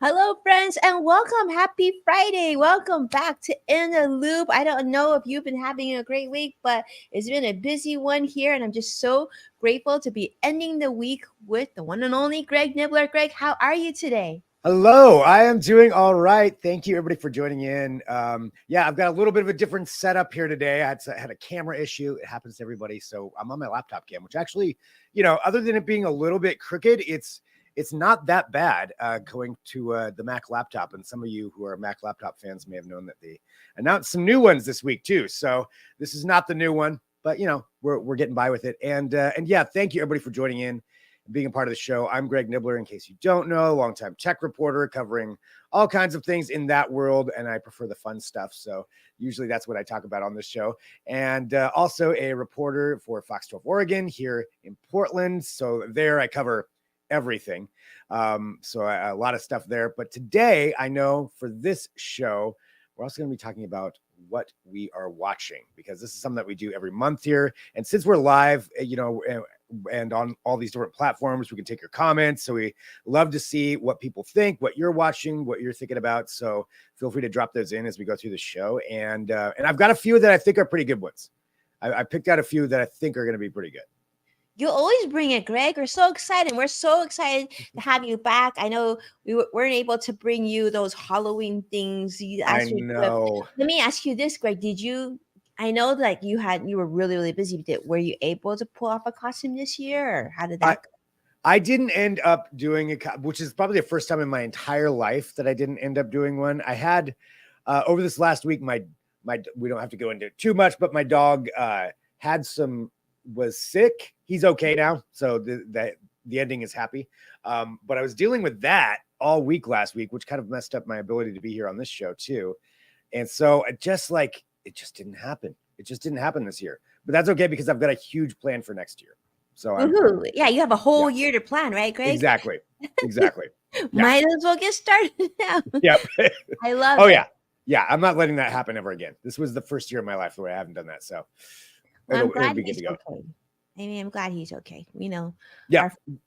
Hello, friends, and welcome. Happy Friday. Welcome back to In the Loop. I don't know if you've been having a great week, but it's been a busy one here, and I'm just so grateful to be ending the week with the one and only Greg Nibbler. Greg, how are you today? Hello, I am doing all right. Thank you, everybody, for joining in. I've got a little bit of a different setup here today. I had a camera issue. It happens to everybody, so I'm on my laptop cam, which actually, other than it being a little bit crooked, it's not that bad going to the Mac laptop. And some of you who are Mac laptop fans may have known that they announced some new ones this week too. So this is not the new one, but we're getting by with it. And yeah, thank you everybody for joining in and being a part of the show. I'm Greg Nibbler, in case you don't know, longtime tech reporter covering all kinds of things in that world. And I prefer the fun stuff. So usually that's what I talk about on this show. And also a reporter for Fox 12 Oregon here in Portland. So there I cover everything. So a lot of stuff there. But today, I know for this show, we're also going to be talking about what we are watching, because this is something that we do every month here. And since we're live, and on all these different platforms, we can take your comments. So we love to see what people think, what you're watching, what you're thinking about. So feel free to drop those in as we go through the show. And I've got a few that I think are pretty good ones. I picked out a few that I think are going to be pretty good. You always bring it, Greg. We're so excited. We're so excited to have you back. I know we weren't able to bring you those Halloween things. I know. Let me ask you this, Greg. I know like you were really, really busy. Were you able to pull off a costume this year, or how did that go? I didn't end up doing which is probably the first time in my entire life that I didn't end up doing one. I had over this last week, my we don't have to go into it too much, but my dog was sick. He's okay now, so the ending is happy. But I was dealing with that all week last week, which kind of messed up my ability to be here on this show too. And so it just didn't happen. It just didn't happen this year. But that's okay, because I've got a huge plan for next year. So yeah, you have a whole year to plan, right, Greg? Exactly. Yeah. Might as well get started now. Yep. I love it. Yeah. I'm not letting that happen ever again. This was the first year of my life where I haven't done that. So I'm glad he's okay. I'm glad he's okay.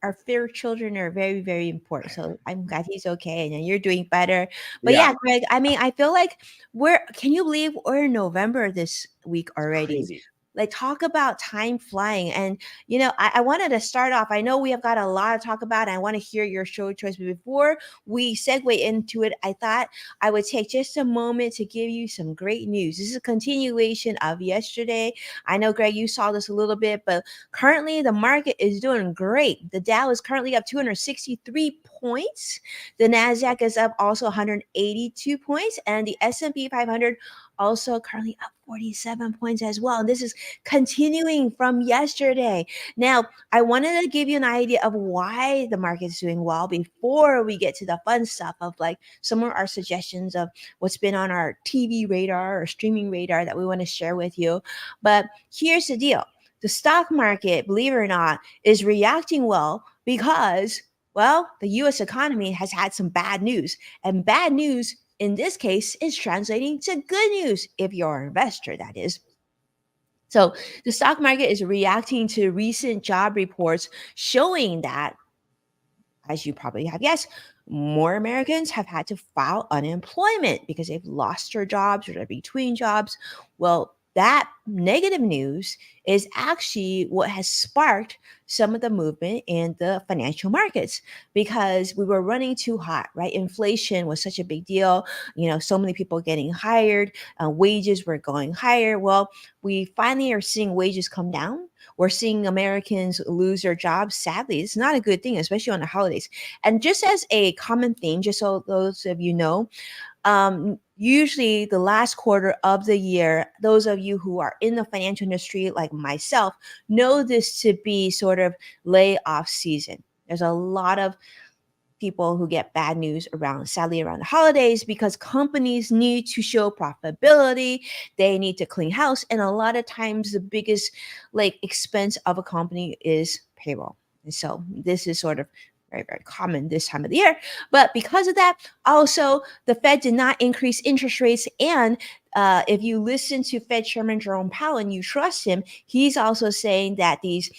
Our fair children are very, very important. So I'm glad he's okay, and you're doing better. But yeah, Greg, I feel like can you believe we're in November this week already? Crazy. Like, talk about time flying. And, I wanted to start off. I know we have got a lot to talk about, and I want to hear your show choice. But before we segue into it, I thought I would take just a moment to give you some great news. This is a continuation of yesterday. I know, Greg, you saw this a little bit, but currently the market is doing great. The Dow is currently up 263 points. The NASDAQ is up also 182 points, and the S&P 500 also currently up 47 points as well. And this is continuing from yesterday. Now, I wanted to give you an idea of why the market is doing well before we get to the fun stuff of like some of our suggestions of what's been on our TV radar or streaming radar that we want to share with you. But here's the deal. The stock market, believe it or not, is reacting well because, well, the U.S. economy has had some bad news. And bad news in this case is translating to good news if you're an investor, that is. So the stock market is reacting to recent job reports showing that, as you probably have guessed, more Americans have had to file unemployment because they've lost their jobs or they're between jobs. Well, that negative news is actually what has sparked some of the movement in the financial markets, because we were running too hot, right? Inflation was such a big deal. So many people getting hired, wages were going higher. Well, we finally are seeing wages come down. We're seeing Americans lose their jobs. Sadly, it's not a good thing, especially on the holidays. And just as a common theme, just so those of you know, usually the last quarter of the year, those of you who are in the financial industry like myself know this to be sort of layoff season. There's a lot of people who get bad news around, sadly, around the holidays, because companies need to show profitability. They need to clean house, and a lot of times the biggest like expense of a company is payroll. And so this is sort of very, very common this time of the year. But because of that, also the Fed did not increase interest rates. And if you listen to Fed Chairman Jerome Powell and you trust him, he's also saying that these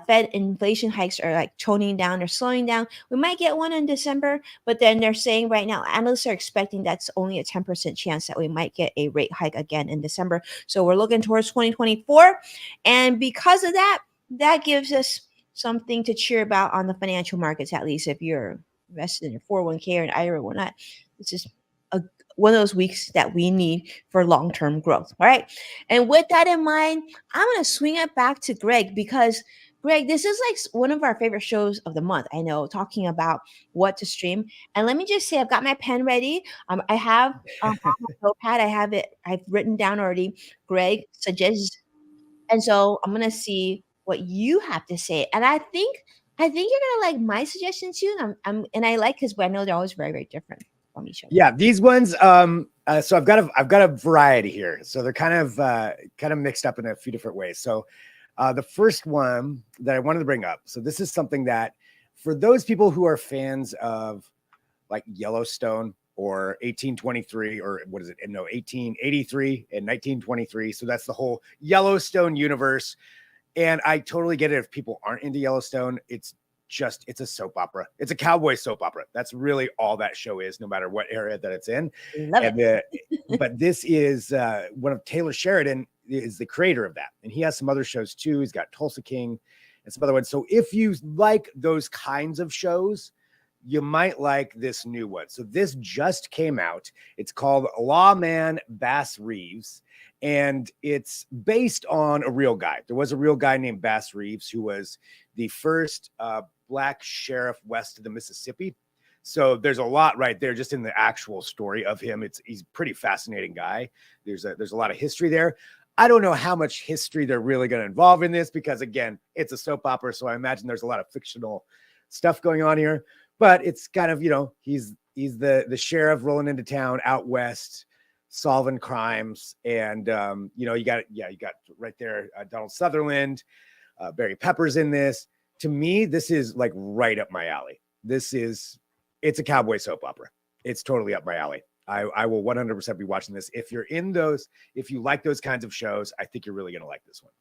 Fed inflation hikes are like toning down or slowing down. We might get one in December, but then they're saying right now, analysts are expecting that's only a 10% chance that we might get a rate hike again in December. So we're looking towards 2024. And because of that, that gives us something to cheer about on the financial markets, at least if you're invested in your 401k or an IRA or whatnot. This is a, one of those weeks that we need for long term growth. All right. And with that in mind, I'm going to swing it back to Greg because Greg, this is like one of our favorite shows of the month. I know, talking about what to stream. And let me just say, I've got my pen ready. I have on my notepad, I have it, I've written down already. Greg suggests, and so I'm gonna see what you have to say. And I think you're gonna like my suggestions too. And I like because I know they're always very, very different from each other. Yeah, these ones. So I've got a variety here. So they're kind of mixed up in a few different ways. So the first one that I wanted to bring up. So this is something that for those people who are fans of like Yellowstone or 1823 or what is it? No, 1883 and 1923. So that's the whole Yellowstone universe. And I totally get it if people aren't into Yellowstone. It's a soap opera. It's a cowboy soap opera. That's really all that show is, no matter what area that it's in. Love And it. but this is one of Taylor Sheridan is the creator of that, and he has some other shows too. He's got Tulsa King and some other ones. So if you like those kinds of shows, you might like this new one. So this just came out. It's called Lawman Bass Reeves, and it's based on a real guy. There was a real guy named Bass Reeves who was the first black sheriff west of the Mississippi. So there's a lot right there just in the actual story of him. He's a pretty fascinating guy. There's a lot of history there. I don't know how much history they're really going to involve in this because again, it's a soap opera. So I imagine there's a lot of fictional stuff going on here, but it's kind of, he's the sheriff rolling into town out west, solving crimes. And, you got right there, Donald Sutherland, Barry Pepper's in this. To me, this is like right up my alley. It's a cowboy soap opera. It's totally up my alley. I will 100% be watching this. If you like those kinds of shows, I think you're really going to like this one.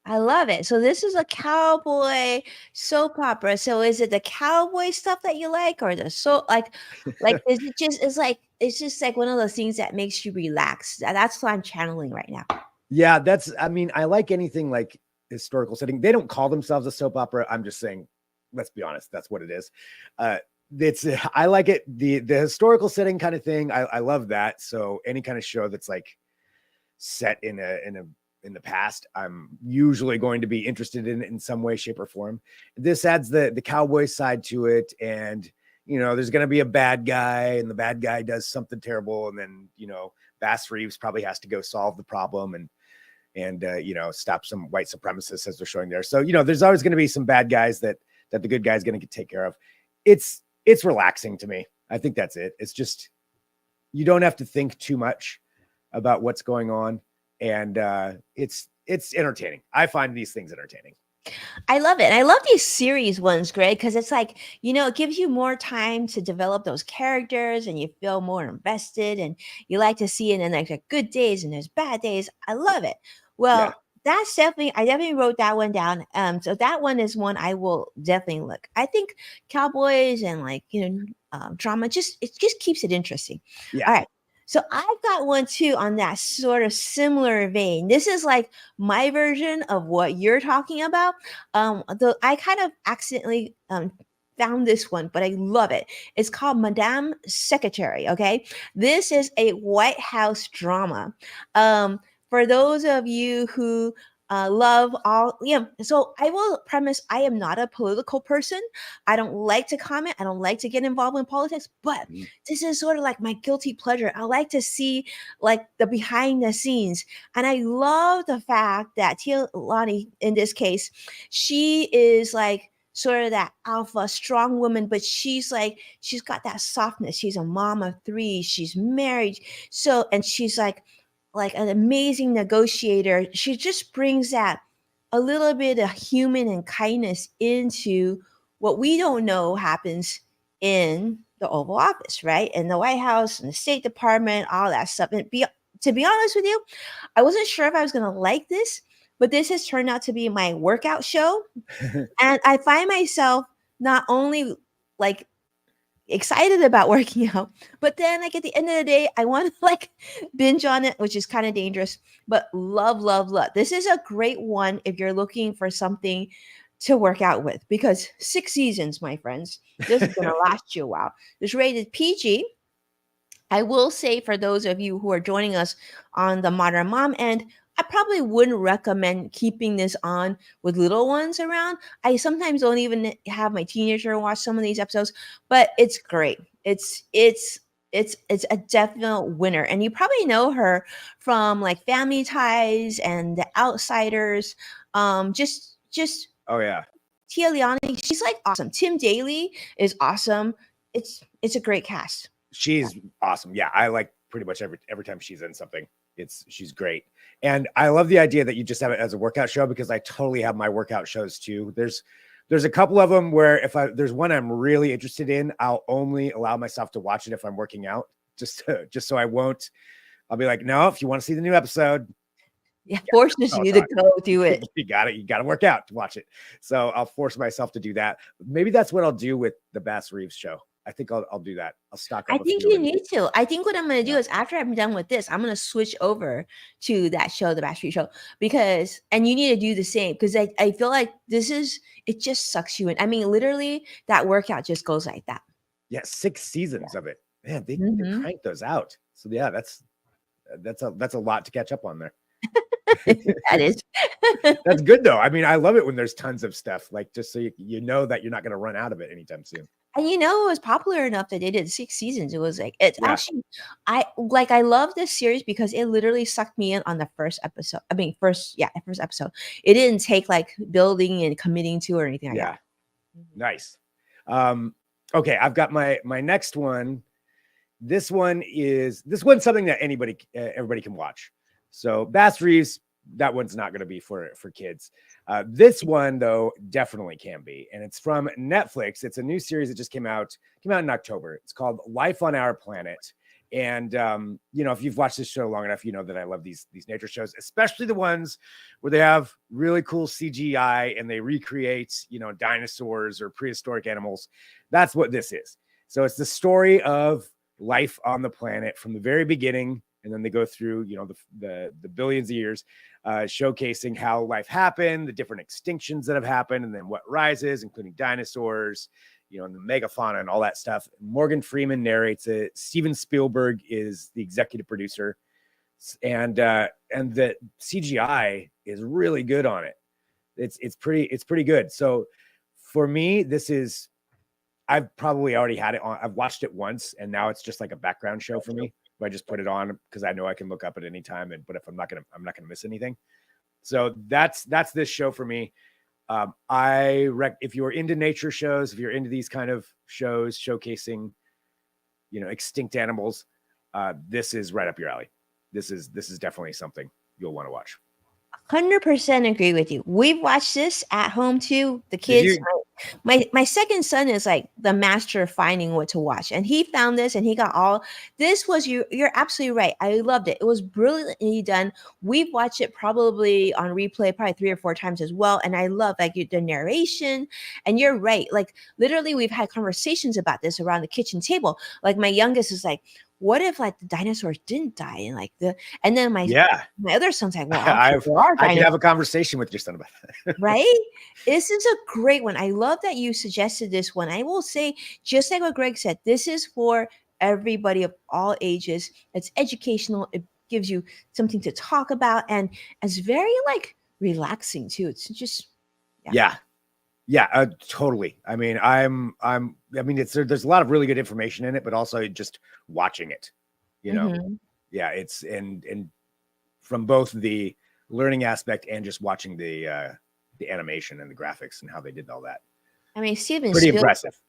I love it. So this is a cowboy soap opera. So is it the cowboy stuff that you like, or the like is it just it's just like one of those things that makes you relax? That's what I'm channeling right now. Yeah, I like anything like historical setting. They don't call themselves a soap opera. I'm just saying, let's be honest, that's what it is. I like it. The historical setting kind of thing. I love that. So any kind of show that's like set in the past, I'm usually going to be interested in some way, shape, or form. This adds the cowboy side to it, and there's going to be a bad guy, and the bad guy does something terrible, and then Bass Reeves probably has to go solve the problem and stop some white supremacists as they're showing there. So there's always going to be some bad guys that the good guy's going to take care of. It's relaxing to me. I think that's it. It's just you don't have to think too much about what's going on. And it's entertaining. I find these things entertaining. I love it. And I love these series ones, Greg, because it's like, it gives you more time to develop those characters and you feel more invested and you like to see it in like good days and there's bad days. I love it. Yeah. Well, I definitely wrote that one down. So that one is one I will definitely look. I think cowboys and like, drama, it just keeps it interesting. Yeah. All right. So I've got one too on that sort of similar vein. This is like my version of what you're talking about. Though I kind of accidentally found this one, but I love it. It's called Madame Secretary. Okay, this is a White House drama. For those of you who love all, so I will premise I am not a political person. I don't like to comment. I don't like to get involved in politics, but this is sort of like my guilty pleasure. I like to see like the behind the scenes. And I love the fact that Tia Lani, in this case, she is like sort of that alpha strong woman, but she's got that softness. She's a mom of three, she's married, so, and she's like an amazing negotiator. She just brings that a little bit of human and kindness into what we don't know happens in the Oval Office, right? In the White House and the State Department, all that stuff. To be honest with you, I wasn't sure if I was going to like this, but this has turned out to be my workout show. And I find myself not only like excited about working out, but then like at the end of the day, I want to like binge on it, which is kind of dangerous. But love, love, love. This is a great one if you're looking for something to work out with, because 6 seasons, my friends, this is gonna last you a while. It's rated PG. I will say for those of you who are joining us on the Modern Mom end, I probably wouldn't recommend keeping this on with little ones around. I sometimes don't even have my teenager watch some of these episodes, but it's great. It's a definite winner. And you probably know her from like Family Ties and The Outsiders. Just Oh yeah, Tia Leone, she's like awesome. Tim Daly is awesome. It's a great cast. she's awesome. Yeah, I like pretty much every time she's in something. She's great. And I love the idea that you just have it as a workout show, because I totally have my workout shows too. There's a couple of them where if there's one I'm really interested in, I'll only allow myself to watch it if I'm working out, just so I'll be like, no, if you want to see the new episode, Yeah, forces you to go do it. you got to work out to watch it. So I'll force myself to do that. Maybe that's what I'll do with the Bass Reeves show. I think I'll do that. I'll stock I up a think few you and need to. I think what I'm going to do yeah. is after I'm done with this, I'm going to switch over to that show, the Backstreet Show, because, and you need to do the same, because I feel like it just sucks you in. I mean, literally, that workout just goes like that. Yeah, 6 seasons of it. Man, they Mhm. crank those out. So yeah, that's a lot to catch up on there. That is. That's good though. I mean, I love it when there's tons of stuff, like just so you know that you're not going to run out of it anytime soon. And it was popular enough that they did 6 seasons. It was like, it's Yeah. actually, I love this series because it literally sucked me in on the first episode. I mean, first episode. It didn't take like building and committing to or anything like Yeah. that. Mhm. Nice. Okay, I've got my next one. This one's something that everybody can watch. So Bass Reeves, that one's not going to be for kids. This one though definitely can be, and it's from Netflix. It's a new series that just came out in October. It's called Life on Our Planet. And if you've watched this show long enough, you know that I love these nature shows, especially the ones where they have really cool CGI and they recreate, dinosaurs or prehistoric animals. That's what this is. So it's the story of life on the planet from the very beginning, and then they go through, the billions of years, showcasing how life happened, the different extinctions that have happened, and then what rises, including dinosaurs, and the megafauna and all that stuff. Morgan Freeman narrates it. Steven Spielberg is the executive producer, and the CGI is really good on it. It's pretty good. So for me, I've probably already had it on. I've watched it once, and now it's just like a background show for me. I just put it on because I know I can look up at any time. But if I'm not gonna miss anything. So that's this show for me. If you're into nature shows, if you're into these kind of shows showcasing, extinct animals, this is right up your alley. This is definitely something you'll want to watch. 100% agree with you. We've watched this at home too. The Did kids, you- my second son is like the master of finding what to watch, and he found this, and he got all. This was you're absolutely right. I loved it. It was brilliantly done. We've watched it probably on replay probably 3 or 4 times as well, and I love like the narration. And you're right. Like literally, we've had conversations about this around the kitchen table. Like my youngest is like, what if like the dinosaurs didn't die, and like and then Yeah, my other son's like, well, I there are could dinosaurs. have a conversation with your son about that. Right? This is a great one. I love that you suggested this one. I will say, just like what Greg said, this is for everybody of all ages. It's educational. It gives you something to talk about, and it's very like relaxing too. It's just Yeah, totally. I mean, there's a lot of really good information in it, but also just watching it, Mhm. yeah, it's and from both the learning aspect and just watching the animation and the graphics and how they did all that. I mean, Steven Pretty Spielberg. impressive.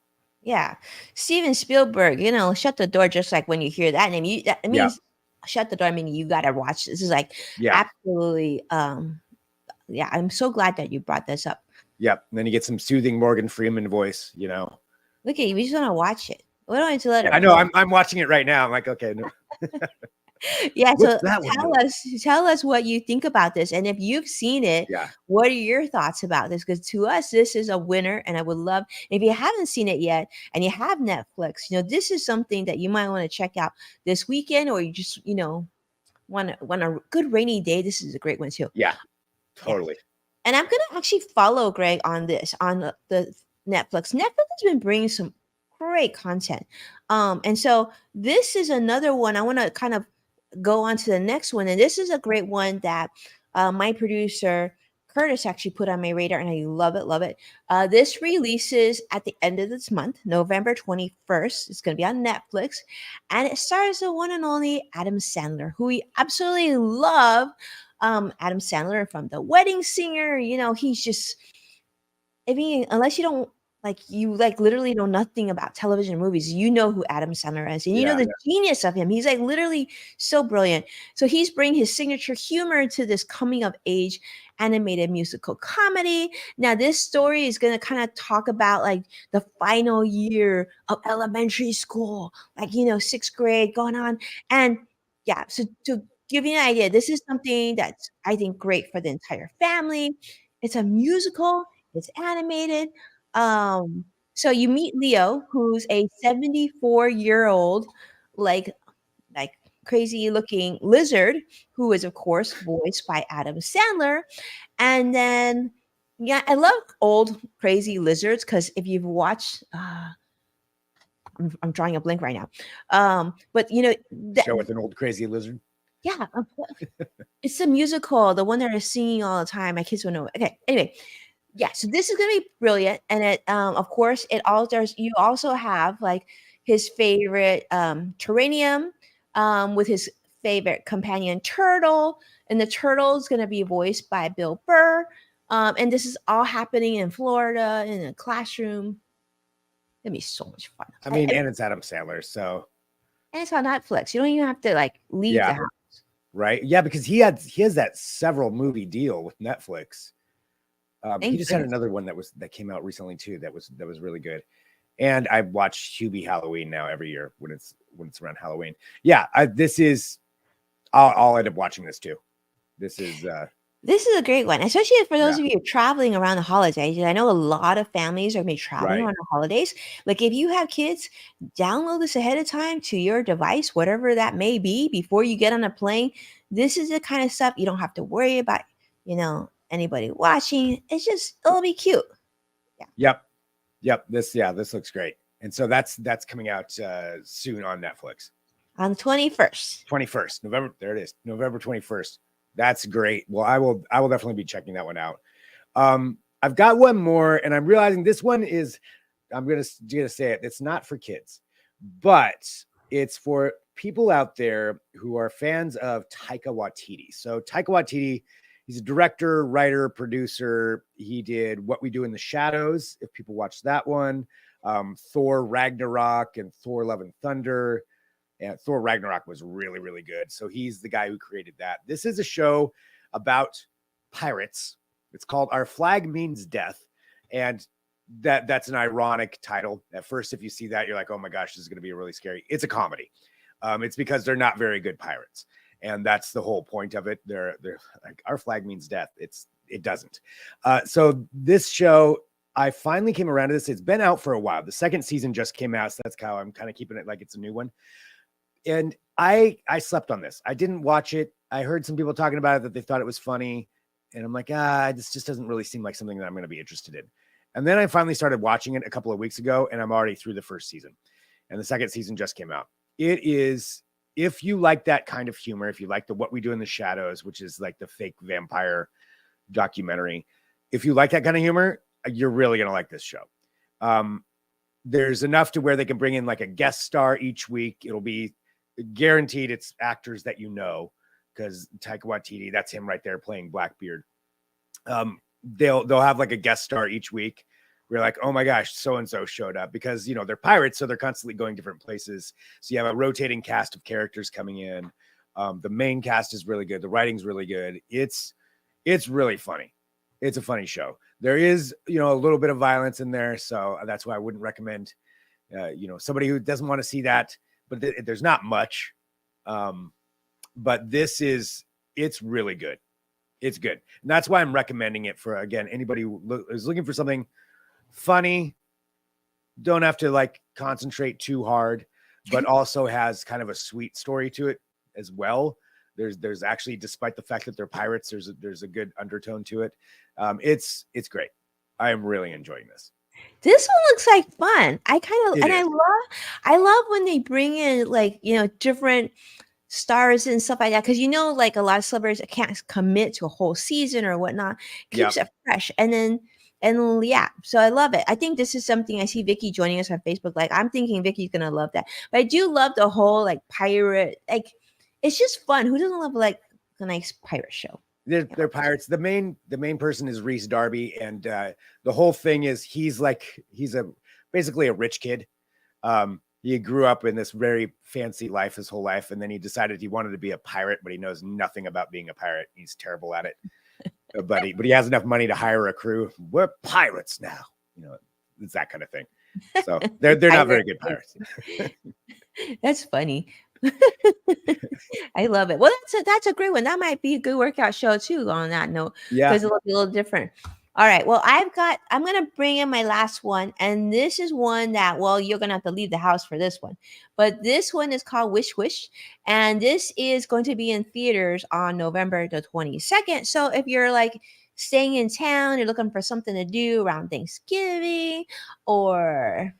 Yeah, Steven Spielberg. Shut the door. Just like when you hear that name, that Yeah. means shut the door. I mean, you gotta watch. This is like Yeah. absolutely. Yeah, I'm so glad that you brought this up. Yep. And then you get some soothing Morgan Freeman voice, you know. Look at you. We just want to watch it. We don't need to let Yeah, it I know. play. I'm watching it right now. I'm like, okay, no. Yeah, What's so that one doing? tell us what you think about this, and if you've seen it, Yeah. what are your thoughts about this? Because to us, this is a winner, and I would love if you haven't seen it yet and you have Netflix. This is something that you might want to check out this weekend, or you just want a good rainy day. This is a great one too. Yeah. Yeah, Totally. and I'm gonna actually follow Greg on this on the Netflix. Netflix has been bringing some great content, and so this is another one I want to kind of go on to the next one. And this is a great one that my producer Curtis actually put on my radar, and I love it, love it. This releases at the end of this month, November 21st. It's going to be on Netflix, and it stars the one and only Adam Sandler, who we absolutely love. Adam Sandler from The Wedding Singer. He's just, I mean, unless you don't you literally know nothing about television movies, you know who Adam Sandler is, and you know Yeah. the genius of him. He's like literally so brilliant. So he's bringing his signature humor to this coming of age animated musical comedy. Now, this story is going to kind of talk about like the final year of elementary school, sixth grade going on, and yeah. So to give you an idea, this is something that's I think great for the entire family. It's a musical. It's animated. So you meet Leo, who's a 74-year-old, like like crazy looking lizard, who is of course voiced by Adam Sandler. And then yeah, I love old crazy lizards because if you've watched I'm drawing a blank right now. But that Show with an old crazy lizard. yeah, it's a musical, the one that are singing all the time. My kids will know. Okay, anyway, yeah, so this is gonna be brilliant, and it of course it alters. You also have like his favorite terranium, with his favorite companion turtle, and the turtle is gonna be voiced by Bill Burr. And this is all happening in Florida in a classroom. It'll be so much fun. I mean, and it's Adam Sandler, so And it's on Netflix. You don't even have to like leave the yeah, house. right. Yeah, because he has that several movie deal with Netflix. He Thank just had goodness. another one that came out recently too. That was really good. And I watch Hubie Halloween now every year when it's around Halloween. Yeah, this is. I'll end up watching this too. This is This is a great one, especially for those yeah, of you traveling around the holidays. I know a lot of families are going to be traveling right. around the holidays. Like if you have kids, download this ahead of time to your device, whatever that may be, before you get on a plane. This is the kind of stuff you don't have to worry about, anybody watching. It's just, it'll be cute. Yeah. Yep. Yep. This looks great. And so that's coming out soon on Netflix. On the 21st. 21st, November. There it is. November 21st. That's great. Well, I will definitely be checking that one out. I've got one more, and I'm realizing this one is, I'm gonna say it. It's not for kids, but it's for people out there who are fans of Taika Waititi. So Taika Waititi, he's a director, writer, producer. He did What We Do in the Shadows. If people watch that one, Thor Ragnarok and Thor Love and Thunder. And Thor Ragnarok was really, really good. So he's the guy who created that. This is a show about pirates. It's called Our Flag Means Death. And that's an ironic title. At first, if you see that, you're like, oh my gosh, this is going to be really scary. It's a comedy. It's because they're not very good pirates. And that's the whole point of it. They're like, our flag means death. It doesn't. So this show, I finally came around to this. It's been out for a while. The second season just came out. So that's how I'm kind of keeping it like it's a new one. And I slept on this. I didn't watch it. I heard some people talking about it that they thought it was funny. And I'm like, this just doesn't really seem like something that I'm going to be interested in. And then I finally started watching it a couple of weeks ago, and I'm already through the first season. And the second season just came out. It is, if you like that kind of humor, if you like the What We Do in the Shadows, which is like the fake vampire documentary, if you like that kind of humor, you're really going to like this show. There's enough to where they can bring in like a guest star each week. It'll be guaranteed it's actors that you know, because Taika Waititi, that's him right there playing Blackbeard. They'll have like a guest star each week we're like, oh my gosh, so and so showed up, because they're pirates, so they're constantly going different places. So you have a rotating cast of characters coming in. The main cast is really good. The writing's really good. It's really funny. It's a funny show. There is a little bit of violence in there, so that's why I wouldn't recommend somebody who doesn't want to see that. But there's not much. But it's really good. It's good. And that's why I'm recommending it for, again, anybody who is looking for something funny, don't have to like concentrate too hard, but also has kind of a sweet story to it as well. There's actually, despite the fact that they're pirates, there's a good undertone to it. It's great. I am really enjoying this. This one looks like fun. It is. I love when they bring in like, different stars and stuff like that, because like a lot of celebrities can't commit to a whole season or whatnot. Keeps Yep. it fresh, and yeah, so I love it. I think this is something I see Vicky joining us on Facebook. Like, I'm thinking Vicky's gonna love that. But I do love the whole like pirate. Like, it's just fun. Who doesn't love like a nice pirate show? They're pirates. The main person is Reese Darby, and the whole thing is he's basically a rich kid. He grew up in this very fancy life his whole life, and then he decided he wanted to be a pirate, but he knows nothing about being a pirate. He's terrible at it. But he has enough money to hire a crew. We're pirates now. It's that kind of thing. So they're not very good pirates. That's funny. I love it. Well, that's a great one. That might be a good workout show too. On that note, Yeah. because it'll be a little different. All right. Well, I'm gonna bring in my last one, and this is one that, well, you're gonna have to leave the house for this one, but this one is called Wish Wish, and this is going to be in theaters on November the 22nd. So if you're like staying in town, you're looking for something to do around Thanksgiving or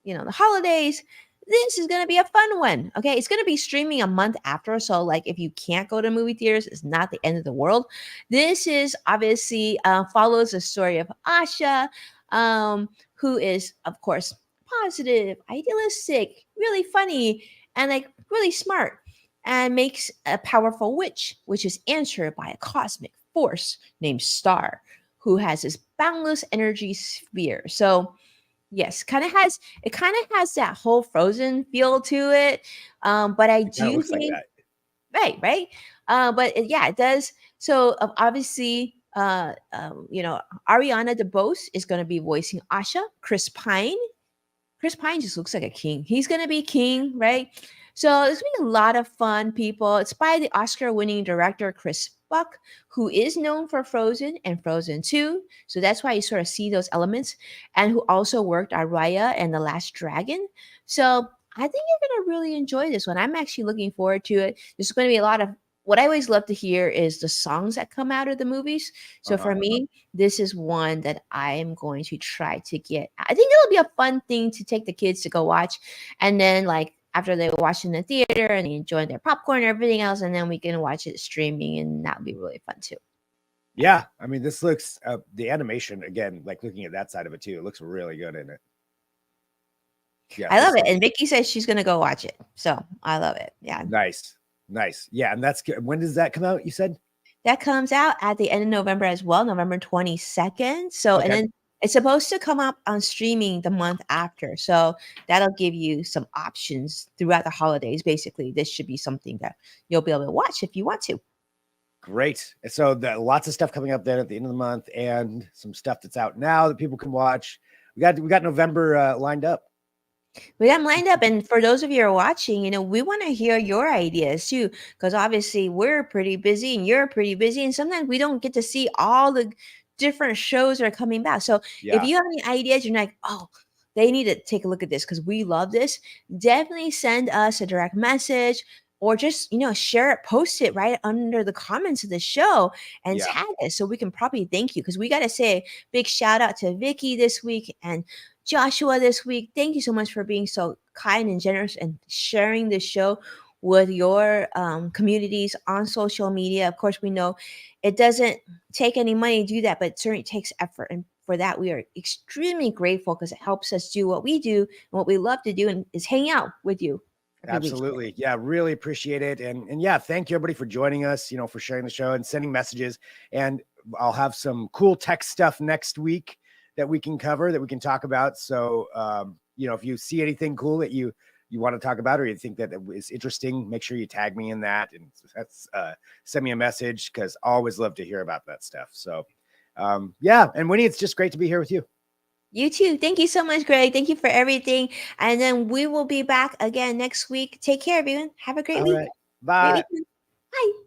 the holidays, this is going to be a fun one. Okay. It's going to be streaming a month after. So, like, if you can't go to movie theaters, it's not the end of the world. This is obviously follows the story of Asha, who is, of course, positive, idealistic, really funny, and like really smart, and makes a powerful witch, which is answered by a cosmic force named Star, who has this boundless energy sphere. So, yes, kind of has that whole Frozen feel to it. But I It kind of do looks like think, that. right. But yeah, it does. So obviously, Ariana DeBose is going to be voicing Asha. Chris Pine just looks like a king. He's gonna be king, right? So it's gonna be a lot of fun, people. It's by the Oscar-winning director Chris Buck, who is known for Frozen and Frozen 2. So that's why you sort of see those elements, and who also worked on Raya and The Last Dragon. So I think you're gonna really enjoy this one. I'm actually looking forward to it. There's going to be a lot of what I always love to hear is the songs that come out of the movies. So for me, this is one that I am going to try to get. I think it'll be a fun thing to take the kids to go watch. And then, like, after they watch in the theater and they enjoy their popcorn and everything else, and then we can watch it streaming, and that'll be really fun too. Yeah. I mean, this looks, the animation, again, like looking at that side of it too, it looks really good in it. Yeah. I love it. And Vicky says she's going to go watch it. So I love it. Yeah. Nice. Yeah. And that's good. When does that come out? You said? That comes out at the end of November as well, November 22nd. So, Okay. and then it's supposed to come up on streaming the month after. So that'll give you some options throughout the holidays. Basically, this should be something that you'll be able to watch if you want to. Great. So lots of stuff coming up then at the end of the month, and some stuff that's out now that people can watch. We got November lined up. We got them lined up, and for those of you who are watching, we want to hear your ideas too, because obviously we're pretty busy and you're pretty busy, and sometimes we don't get to see all the different shows that are coming back. So if Yeah. you have any ideas, you're like, oh, they need to take a look at this because we love this. Definitely send us a direct message, or just share it, post it right under the comments of the show, and Yeah. tag us so we can probably thank you, because we got to say a big shout out to Vicky this week and Joshua this week. Thank you so much for being so kind and generous and sharing this show with your communities on social media. Of course, we know it doesn't take any money to do that, but it certainly takes effort. And for that, we are extremely grateful, because it helps us do what we do and what we love to do, and is hang out with you. every week. Absolutely. Yeah, really appreciate it. And yeah, thank you everybody for joining us, for sharing the show and sending messages. And I'll have some cool tech stuff next week that we can cover, that we can talk about. So, if you see anything cool that you want to talk about, or you think that is interesting, make sure you tag me in that, and that's send me a message, because I always love to hear about that stuff. So, yeah. And Winnie, it's just great to be here with you. You too. Thank you so much, Greg. Thank you for everything. And then we will be back again next week. Take care, everyone. Have a great All week. right. Great Bye. weekend. Bye.